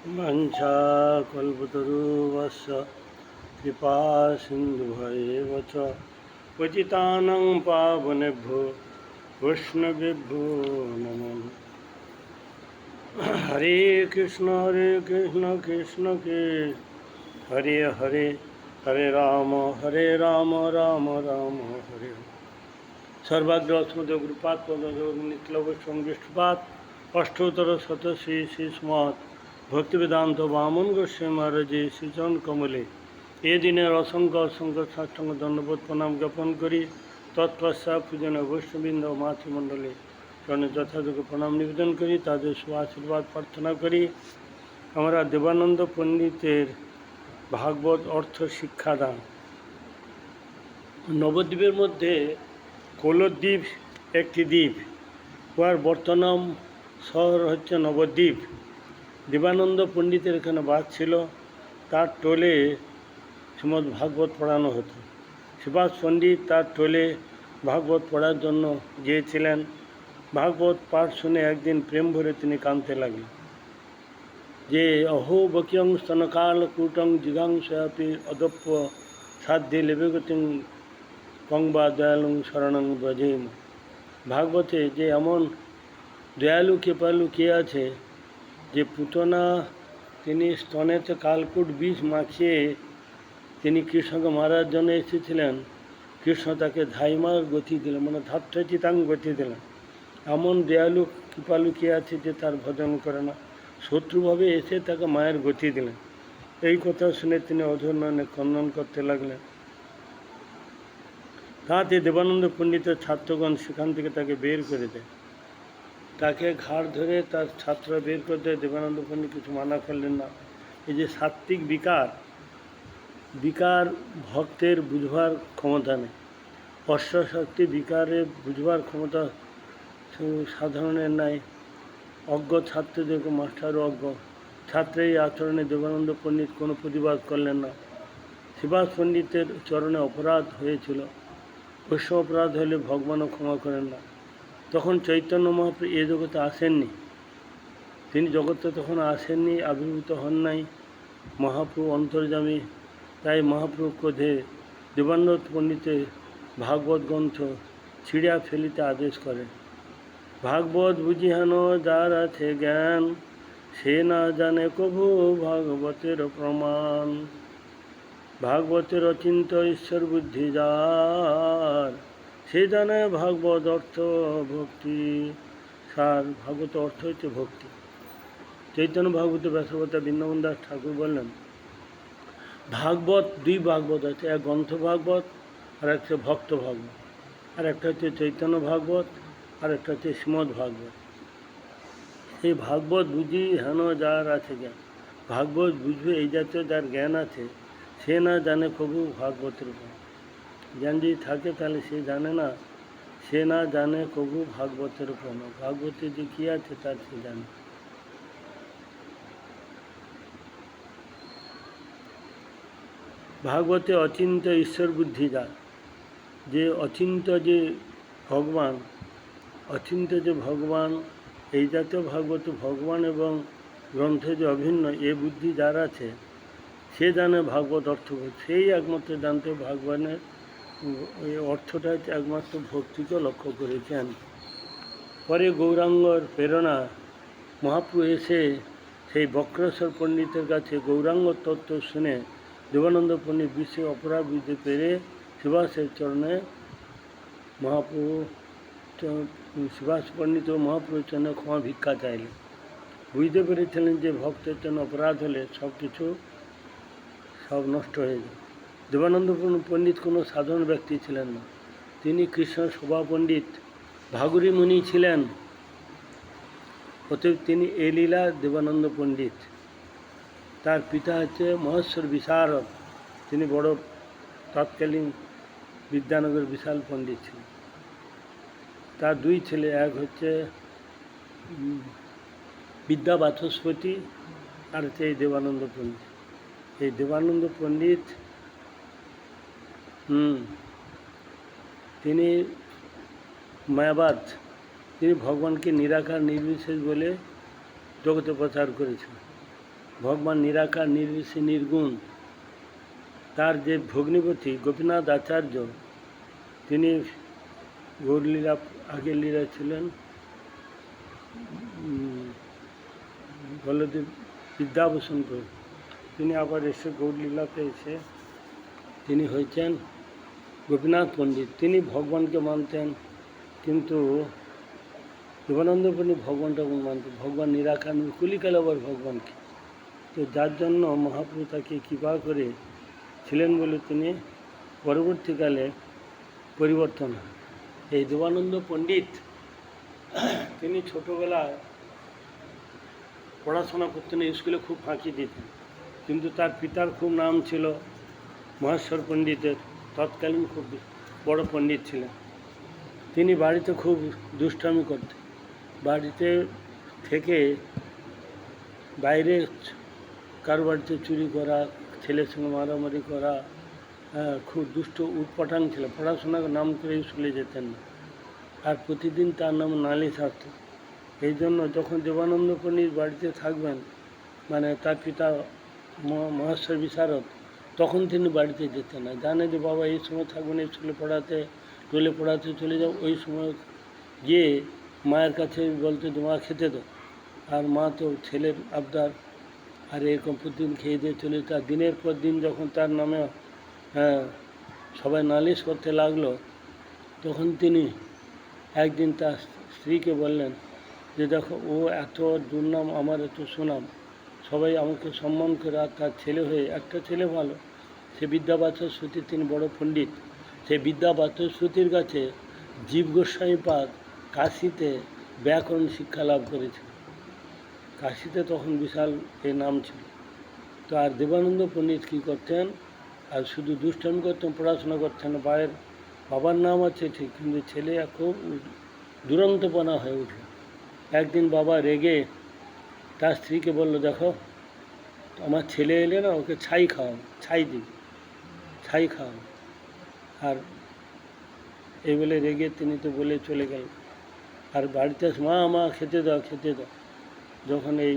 वंशाकल्पतरुवश्च कृपासिन्धुभ्येव च पतितानां पावनेभ्यो वैष्णवेभ्यो नमो नमः। हरे कृष्ण कृष्ण कृष्ण हरे हरे हरे राम राम राम हरे। सर्वाग्र अस्मद गुरुपाद नित्यलवसंविष्टपाद अष्टोत्तर शत श्री श्री स्मत् भक्तिवेदांत वामन गोस्वामी महाराज श्रीचरण कमले ए दिनेर असंख्य असंख्य साष्टांग दंडवत प्रणाम ज्ञापन करी तत्पश्चात पूजन वैष्णवबृंद मातृमंडले चरणे যথাযোগ্য प्रणाम निवेदन करी ताদের सुआशीर्वाद प्रार्थना करी। আমরা দেবানন্দ পণ্ডিতের ভাগবত অর্থ শিক্ষাদান নবদ্বীপের মধ্যে কৌলদ্বীপ একটি দ্বীপ, উহার বর্তমান শহর হচ্ছে নবদ্বীপ। দেবানন্দ পণ্ডিতের এখানে বাস ছিল, তার টোলে শ্রীমদ্ ভাগবত পড়ানো হতো। সুভাষ পণ্ডিত তার টোলে ভাগবত পড়ার জন্য গিয়েছিলেন। ভাগবত পাঠ শুনে একদিন প্রেম ভরে তিনি কাঁদতে লাগলেন যে অহো বকিয়ং স্তনকাল কূটং জিগাংসাপি অদপ্য সাধ্যে লেবেগতিং কংবা দয়ালুং শরণং ব্রজেম। ভাগবতে যে এমন দয়ালু কৃপালু কে আছে যে পুতনা তিনি স্তনেতে কালকুট বিষ মাখিয়ে তিনি কৃষ্ণকে মারার জন্য এসেছিলেন। কৃষ্ণ তাকে ধাইমার গতি দিলেন, মানে ধাত্রচিতাং গতি দিলেন। এমন দয়ালু কৃপালু কে আছে যে তার ভজন করে না, শত্রুভাবে এসে তাকে মায়ের গতি দিলেন। এই কথা শুনে তিনি অধর্ণনে খণ্ডন করতে লাগলেন। তাতে দেবানন্দ পণ্ডিতের ছাত্রগণ সেখান থেকে তাকে বের করে দেয়। তাকে ঘাড় ধরে তার ছাত্ররা বের করে দেয়। দেবানন্দ পণ্ডিত কিছু মানা করলেন না। এই যে সাত্ত্বিক বিকার ভক্তের বুঝবার ক্ষমতা নেই। অশ্বশক্তি বিকারে বুঝবার ক্ষমতা সাধারণের নাই। অজ্ঞ ছাত্রদের মাস্টারও অজ্ঞ। ছাত্রের এই আচরণে দেবানন্দ পণ্ডিত কোনো প্রতিবাদ করলেন না। সুভাষ পণ্ডিতের চরণে অপরাধ হয়েছিল। বৈষ্ণব অপরাধ হলে ভগবানও ক্ষমা করেন না। তখন চৈতন্য মহাপ্রভু এ জগতে আসেননি, তিনি জগতে তখন আসেননি, আবির্ভূত হন নাই। মহাপ্রভু অন্তর্যামী, তাই মহাপ্রভু ক্রোধে দেবানন্দ পণ্ডিতের ভাগবত গ্রন্থ ছিঁড়িয়া ফেলিতে আদেশ করেন। ভাগবত বুঝিহান যার আছে জ্ঞান, সে না জানে কভু ভাগবতের প্রমাণ। ভাগবতের অচিন্ত ঈশ্বর বুদ্ধি যার, সে জানে ভাগবত অর্থ ভক্তি সার। ভাগবত অর্থ হচ্ছে ভক্তি। চৈতন্য ভাগবত ব্যাসবতা বৃন্দাবন দাস ঠাকুর বললেন, ভাগবত দুই ভাগবত আছে, এক গ্রন্থ ভাগবত আর একটা ভক্ত ভাগবত, আর একটা হচ্ছে চৈতন্য ভাগবত, আর একটা হচ্ছে শ্রীমদ্ ভাগবত। এই ভাগবত বুঝি হেন যার আছে জ্ঞান, ভাগবত বুঝবে এই জাতীয় যার জ্ঞান আছে, সে না জানে কবু ভাগবতের উপর। জ্ঞান যদি থাকে তাহলে সে জানে না, সে না জানে কবু ভাগবতের উপর। ভাগবতে যে কী আছে তার সে জানে। ভাগবতে অচিন্ত ঈশ্বর বুদ্ধি যার, যে অচিন্ত যে ভগবান, অচিন্ত যে ভগবান, এই জাতীয় ভাগবত ভগবান এবং গ্রন্থে যে অভিন্ন এ বুদ্ধি যার আছে, সে জানে ভাগবত অর্থ। সেই একমাত্র জানতে ভগবানের ওই অর্থটা হচ্ছে একমাত্র ভক্তিকে লক্ষ্য করেছেন। পরে গৌরাঙ্গর প্রেরণা মহাপ্রভু এসে সেই বক্রেশ্বর পণ্ডিতের কাছে গৌরাঙ্গ তত্ত্ব শুনে দেবানন্দ পণ্ডিত বিশ্বে অপরাধ বুঝতে পেরে সুভাষের চরণে মহাপ্রভু সুভাষ পণ্ডিত ও মহাপ্রভুর চরণে ক্ষমা ভিক্ষা চাইলেন। বুঝতে পেরেছিলেন যে ভক্তের জন্য অপরাধ হলে সব নষ্ট হয়ে যায়। দেবানন্দ পণ্ডিত কোনো সাধারণ ব্যক্তি ছিলেন না, তিনি কৃষ্ণ শোভা পণ্ডিত ভাগুরী মুনি ছিলেন। অতএব তিনি এ লীলা দেবানন্দ পণ্ডিত। তার পিতা হচ্ছে মহেশ্বর বিশারদ, তিনি বড় তৎকালীন বিদ্যানগর বিশাল পণ্ডিত ছিলেন। তার দুই ছেলে, এক হচ্ছে বিদ্যা বাচস্পতি আর হচ্ছে এই দেবানন্দ পণ্ডিত। এই দেবানন্দ পণ্ডিত তিনি মায়াবাদ, তিনি ভগবানকে নিরাকার নির্বিশেষ বলে জগতে প্রচার করেছেন। ভগবান নিরাকার, নির্বিশেষ, নির্গুণ। তার যে ভগ্নিপতি গোপীনাথ আচার্য, তিনি গৌরলীলা আগের লীলা ছিলেন বলদেব বিদ্যাভূষণ প্রভু। তিনি আবার এসে গৌরলীলাতে এসে তিনি হয়েছেন গোপীনাথ পণ্ডিত। তিনি ভগবানকে মানতেন, কিন্তু জীবনানন্দ পণ্ডিত ভগবানটাকে মানতেন। ভগবান নিরাকার, কলিকালে আবার ভগবানকে। তো যার জন্য মহাপ্রভু তাকে কৃপা করে ছিলেন বলে তিনি পরবর্তীকালে পরিবর্তন হয়। এই দেবানন্দ পণ্ডিত তিনি ছোটোবেলায় পড়াশোনা করতেন, স্কুলে খুব ফাঁকি দিতেন, কিন্তু তার পিতার খুব নাম ছিল মহেশ্বর পণ্ডিতের, তৎকালীন খুব বড় পণ্ডিত ছিলেন। তিনি বাড়িতে খুব দুষ্টামি করতেন, বাড়িতে থেকে বাইরে কারো বাড়িতে চুরি করা, ছেলের সঙ্গে মারামারি করা, খুব দুষ্ট উৎপাটাং ছিল। পড়াশোনার নাম করে স্কুলে যেতেন না, আর প্রতিদিন তার নাম নালিশ আসত। এই জন্য যখন দেবানন্দ পণ্ডিত বাড়িতে থাকবেন, মানে তার পিতা মহেশ্বর বিশারদ, তখন তিনি বাড়িতে যেতেন না। জানে যে বাবা এই সময় থাকবেন, স্কুলে পড়াতে, টোলে পড়াতে চলে যাও। ওই সময় গিয়ে মায়ের কাছে বলতে যে মা খেতে দাও, আর মা তো ছেলের আবদার, আর এরকম প্রতিদিন খেয়ে দিয়ে চলে যেত। দিনের পর দিন যখন তার নামে সবাই নালিশ করতে লাগলো, তখন তিনি একদিন তার স্ত্রীকে বললেন যে দেখো, ও এত দুর্নাম, আমার এত সুনাম, সবাই আমাকে সম্মান করে, আর তার ছেলে হয়ে, একটা ছেলে ভালো, সে বিদ্যাবাচস্পতি, তিনি বড় পণ্ডিত, সেই বিদ্যাবাচস্পতির কাছে জীব গোস্বামীপাদ কাশীতে ব্যাকরণ শিক্ষা লাভ করেছে। কাশীতে তখন বিশাল এর নাম ছিল। তো আর দেবানন্দ পণ্ডিত কী করতেন, আর শুধু দুষ্টামি করতেন, পড়াশোনা করতেন না। বাবার নাম আছে ঠিক, কিন্তু ছেলে খুব দুরন্তপনা হয়ে উঠল। একদিন বাবা রেগে তার স্ত্রীকে বলল, দেখো আমার ছেলে এলে না, ওকে ছাই খাওয়াও, ছাই দিবি, ছাই খাওয়াও। আর এই বলে রেগে তিনি তো বলে চলে গেল। আর বাড়িতে মা খেতে দাও, খেতে দাও। যখন এই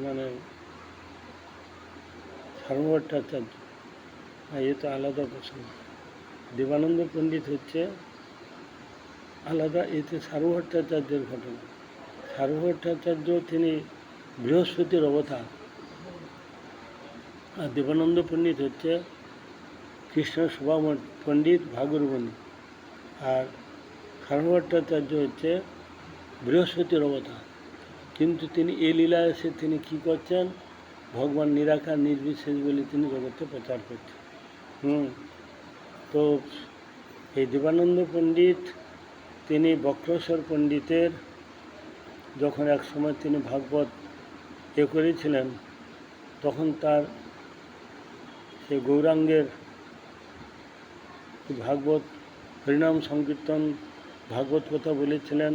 মানে সারভট্টাচার্য, এ তো আলাদা প্রসঙ্গ, দেবানন্দ পণ্ডিত হচ্ছে আলাদা। এতে সারভট্টাচার্যের ঘটনা। সারভট্টাচার্য তিনি বৃহস্পতির অবতার, আর দেবানন্দ পণ্ডিত হচ্ছে কৃষ্ণ শোভা পণ্ডিত ভাগরবণী, আর সারভট্টাচার্য হচ্ছে বৃহস্পতির অবতার। কিন্তু তিনি এই লীলা এসে তিনি কী করছেন, ভগবান নিরাকার, নির্বিশেষ বলে তিনি জগতে প্রচার করছেন। তো এই দেবানন্দ পণ্ডিত তিনি বক্রেশ্বর পণ্ডিতের যখন এক সময় তিনি ভাগবত করেছিলেন, তখন তার সে গৌরাঙ্গের ভাগবত হরিনাম সংকীর্তন ভাগবত কথা বলেছিলেন।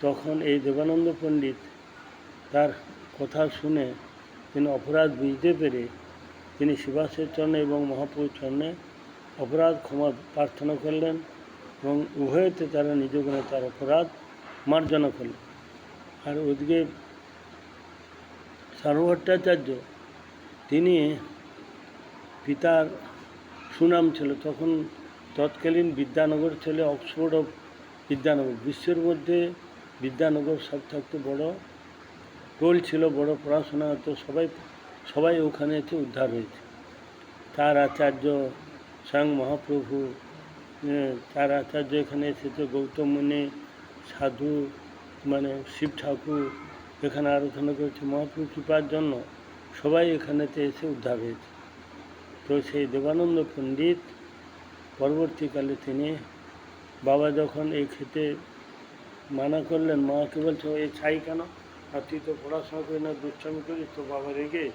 তখন এই দেবানন্দ পণ্ডিত তার কথা শুনে তিনি অপরাধ বুঝতে পেরে তিনি শিবাসের চরণে এবং মহাপ্রভুর চরণে অপরাধ ক্ষমা প্রার্থনা করলেন, এবং উভয়তে তারা নিজ গুণে তার অপরাধ মার্জনা করলেন। আর ওদিকে সারভট্টাচার্য, তিনি পিতার সুনাম ছিল, তখন তৎকালীন বিদ্যানগর ছিল অক্সফোর্ড অফ বিদ্যানগর, বিশ্বের মধ্যে বিদ্যানগর সব থাকতে বড় টোল ছিল, বড় পড়াশোনা হতো, সবাই ওখানে এসে উদ্ধার হয়েছে। তার আচার্য স্বয়ং মহাপ্রভু, তার আচার্য এখানে এসেছে, গৌতম মুনি, সাধু, মানে শিব ঠাকুর এখানে আরাধনা করেছে। মহাপ্রভু কৃপার জন্য সবাই এখানেতে এসে উদ্ধার হয়েছে। তো সেই দেবানন্দ পণ্ডিত পরবর্তীকালে তিনি, বাবা যখন এই খেতে মানা করলেন, মাকে বলছে এই ছাই কেন, আর তুই তো পড়াশোনা করি না, দুষ্টামি করিস, তো বাবা রেগে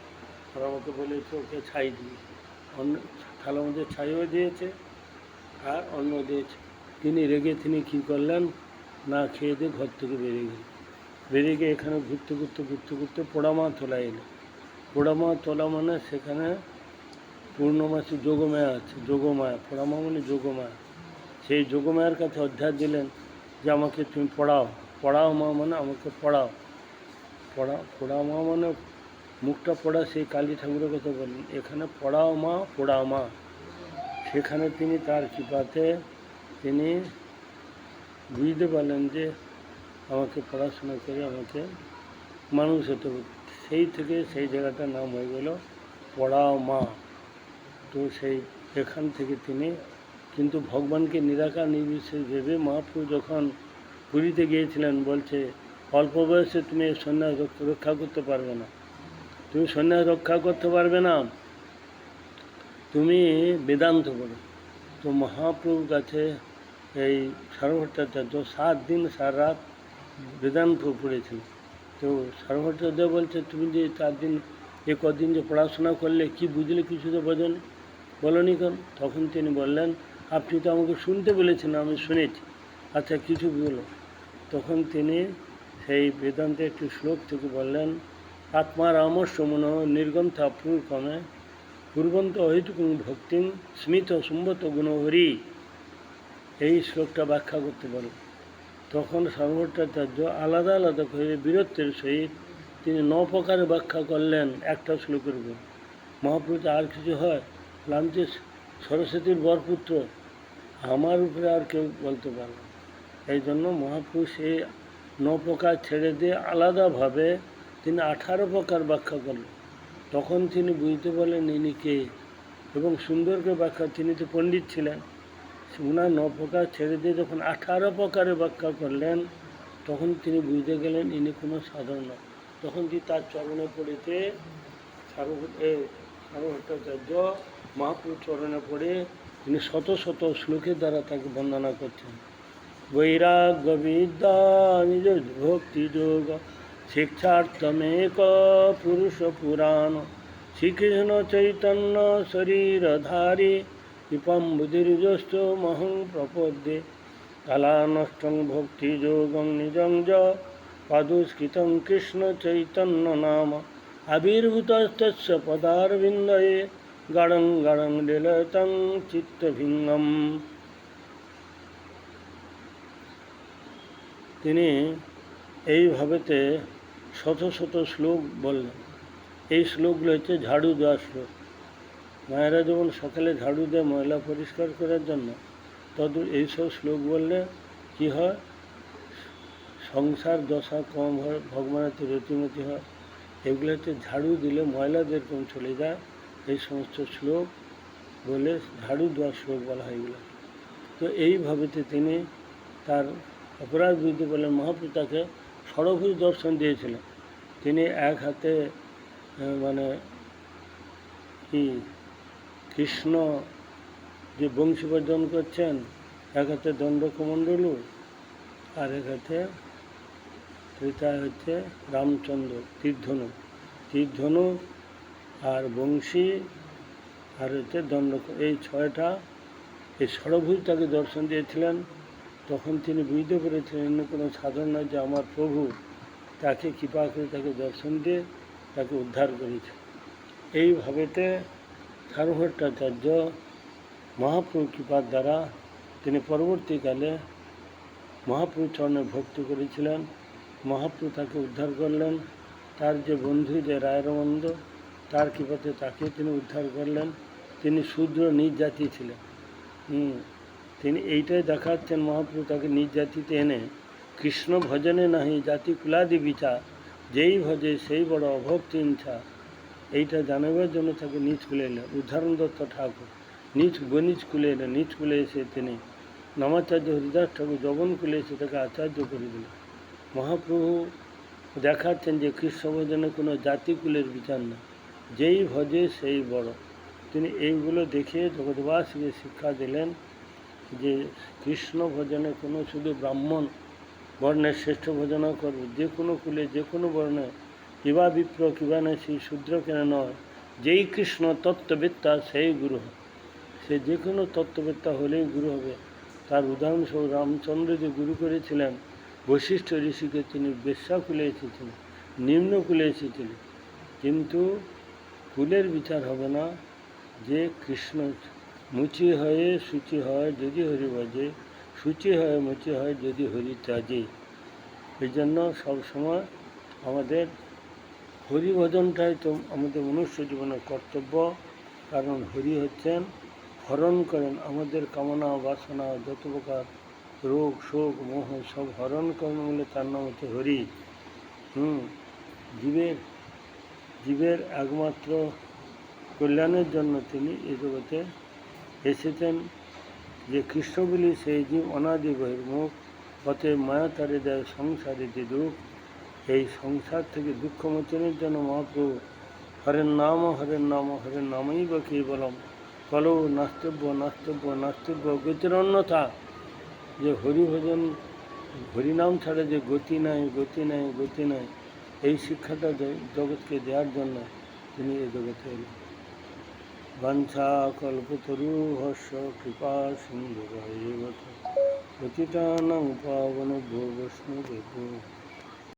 আর আমাকে বলেছে ওকে ছাই দিয়ে, অন্য থালার মধ্যে ছাইও দিয়েছে আর অন্ন দিয়েছে। তিনি রেগে তিনি কী করলেন, না খেয়ে দিয়ে ঘর থেকে বেরিয়ে গেলেন। বেরিয়ে গিয়ে এখানে ঘুরতে ঘুরতে পোড়ামা তোলা এলো। পোড়ামা তোলা মানে সেখানে পূর্ণমাসী যোগমায়া আছে, যোগমায়া, পোড়ামা মানে যোগমায়া। সেই যোগমায়ার কাছে অধ্যায় দিলেন যে আমাকে তুমি পড়াও মা, মানে আমাকে পড়াও। পোড়া মা মানে মুখটা পোড়া, সেই কালী ঠাকুরের কথা বললেন। এখানে পোড়াও মা, পোড়া মা, সেখানে তিনি তার কৃপাতে তিনি বুঝতে পারলেন যে আমাকে পড়াশোনা করে আমাকে মানুষ হতে হবে। সেই থেকে সেই জায়গাটার নাম হয়ে গেল পড়াও মা। তো এখান থেকে তিনি কিন্তু ভগবানকে নিরাকার নির্বিশেষ ভেবে মহাপ্রভু যখন পুরীতে গিয়েছিলেন, বলছে অল্প বয়সে তুমি সন্ন্যাস রক্ষা করতে পারবে না, তুমি সন্ন্যাস রক্ষা করতে পারবে না, তুমি বেদান্ত পড়ো। তো মহাপ্রভুর কাছে এই সার্বভট্টাচার্য 7 দিন 7 রাত বেদান্ত পড়েছিল। তো সার্বভট্টাচার্য বলছে তুমি যে 4 দিন কদিন যে পড়াশোনা করলে কি বুঝলে, কিছু তো বলনি কেন? তখন তিনি বললেন আপনি তো আমাকে শুনতে বলেছেন, আমি শুনেছি, আচ্ছা কিছু বলো। তখন তিনি সেই বেদান্তে একটি শ্লোক থেকে বললেন আত্মার আমস্য মন নির্গন্থা ক্রমে পূর্বন্ত অহেতুকং ভক্তিং স্মিত সুম্বত গুণহরি। এই শ্লোকটা ব্যাখ্যা করতে পারল। তখন সার্বভট্টাচার্য আলাদা আলাদা করে বীরত্বের সহিত তিনি 9 প্রকারে ব্যাখ্যা করলেন একটা শ্লোকের উপর। মহাপ্রভুতে আর কিছু হয়, আমি যে সরস্বতীর বরপুত্র, আমার উপরে আর কেউ বলতে পারবে না। এই জন্য মহাপ্রভু সেই 9 প্রকার ছেড়ে দিয়ে আলাদাভাবে তিনি 18 প্রকার ব্যাখ্যা করলেন। তখন তিনি বুঝতে পারলেন ইনি কে, এবং সুন্দরকে ব্যাখ্যা, তিনি তো পণ্ডিত ছিলেন। উনার 9 প্রকার ছেড়ে দিয়ে যখন 18 প্রকারে ব্যাখ্যা করলেন, তখন তিনি বুঝতে গেলেন ইনি কোনো সাধারণ নয়। তখন তিনি তার চরণে পড়েতে সার্বভট্টাচার্য মহাপ্রভুর চরণে পড়ে তিনি শত শত শ্লোকের দ্বারা তাকে বন্দনা করছেন। বৈরাগ্য বিদ্যা নিজ ভক্তি যোগ শিক্ষার্থমেক পুরুষ পুরাণ শ্রীকৃষ্ণ চৈতন্য শরীরধারী কৃপম বুধির্যস্ত মহং প্রপদ্যে কালানষ্টং ভক্তি যোগং নিজং য পাদুষ্কৃতং কৃষ্ণ চৈতন্য নাম আবির্ভূতস্তস্য পদারবিন্দয়ে গাঢ়ং গাঢ়ং লীলয়তং চিত্তভিঙ্গম। তিনি এইভাবেতে শত শত শ্লোক বললেন। এই শ্লোকগুলো হচ্ছে ঝাড়ু দেওয়ার শ্লোক। মায়েরা যখন সকালে ঝাড়ু দেয় ময়লা পরিষ্কার করার জন্য, এইসব শ্লোক বললে কি হয়, সংসার দশা কম হয়, ভগবানের তো রতিমতি হয়। এগুলো হচ্ছে ঝাড়ু দিলে ময়লা যেরকম চলে যায়, এই সমস্ত শ্লোক বলে ঝাড়ু দেওয়ার শ্লোক বলা হয় এগুলো। তো এইভাবেতে তিনি তার অপরাধ বুঝতে পারলেন। মহাপ্রভু তাকে ষড়ভুজ দর্শন দিয়েছিলেন। তিনি এক হাতে মানে কি কৃষ্ণ যে বংশী বর্জন করছেন, এক হাতে দণ্ডকমণ্ডলু আর এক হাতে হচ্ছে রামচন্দ্র তীরধনু আর বংশী আর হচ্ছে এই 6টা এই ষড়ভুজ তাকে দর্শন দিয়েছিলেন। তখন তিনি বুঝতে পেরেছিলেন অন্য কোনো সাধন নয়, যে আমার প্রভু তাকে কৃপা করে তাকে দর্শন দিয়ে তাকে উদ্ধার করেছে। এইভাবেতে সার্বভট্টাচার্য মহাপ্রভু কৃপার দ্বারা তিনি পরবর্তীকালে মহাপ্রভু চরণে ভক্তি করেছিলেন। মহাপ্রভু তাকে উদ্ধার করলেন। তার যে বন্ধু যে রায়রমন্দ, তার কৃপাতে তাকে তিনি উদ্ধার করলেন। তিনি শূদ্র নিজ জাতি ছিলেন। তিনি এইটাই দেখাচ্ছেন, মহাপ্রভু তাকে নিজ জাতিতে এনে কৃষ্ণ ভজনে নাহি জাতি কুলাদি বিচার, যেই ভজে সেই বড় অভক্তি ইচ্ছা, এইটা জানাবার জন্য তাকে নিজ কুলে এলেন। উদাহরণ দত্ত ঠাকুর নিজ কুলে এলেন। নিজ কুলে এসে তিনি নামাচার্য হরিদাস ঠাকুর যবন কুলে এসে তাকে আচার্য করে দিলেন। মহাপ্রভু দেখাচ্ছেন যে কৃষ্ণ ভজনে কোনো জাতিকুলের বিচার না, যেই ভজে সেই বড়। তিনি এইগুলো দেখে জগৎবাসীকে শিক্ষা দিলেন যে কৃষ্ণ ভজনে কোনো শুধু ব্রাহ্মণ বর্ণের শ্রেষ্ঠ ভজনা করবে, যে কোনো কুলে যে কোনো বর্ণে, কিবা বিপ্র কিবা না সেই শূদ্র কেন নয়, যেই কৃষ্ণ তত্ত্ববেত্তা সেই গুরু হয়। সে যে কোনো তত্ত্ববেত্তা হলেই গুরু হবে। তার উদাহরণস্বরূপ রামচন্দ্র যে গুরু করেছিলেন বশিষ্ঠ ঋষিকে, তিনি বেশ্যাকুলে এসেছিলেন, নিম্নকুলে এসেছিলেন। কিন্তু কুলের বিচার হবে না, যে কৃষ্ণ মুচি হয়ে সূচি হয় যদি হরি বাজে, সূচি হয় মুচি হয় যদি হরি চাজে। এই জন্য সবসময় আমাদের হরিভজনটাই তো আমাদের মনুষ্য জীবনের কর্তব্য, কারণ হরি হচ্ছেন হরণ করেন আমাদের কামনা বাসনা, যত প্রকার রোগ শোক মোহ সব হরণ করেন বলে তার নাম হচ্ছে হরি। জীবের জীবের একমাত্র কল্যাণের জন্য তিনি এই জগতে এসেছেন। যে কৃষ্ণ বলি সেই জীব অনাদি বহির্মুখ, অতএব মায়া তারে দেয় সংসারেতে দুঃখ। এই সংসার থেকে দুঃখ মোচনের জন্য মহাপ্রভু হরের নাম হরের নাম হরের নামই বা কেবলম কলৌ নাস্তব্য নাস্তব্য নাস্তব্য গতির অন্যথা। যে হরিভজন হরিনাম ছাড়া যে গতি নাই গতি নাই গতি নাই, এই শিক্ষাটা জগৎকে দেওয়ার জন্য তিনি এই জগতে এলেন। বাঞ্ছা কল্পতরু হর্ষ কৃপা সিন্ধু পতিতানাং পাবনেভ্যো বৈষ্ণবেভ্যো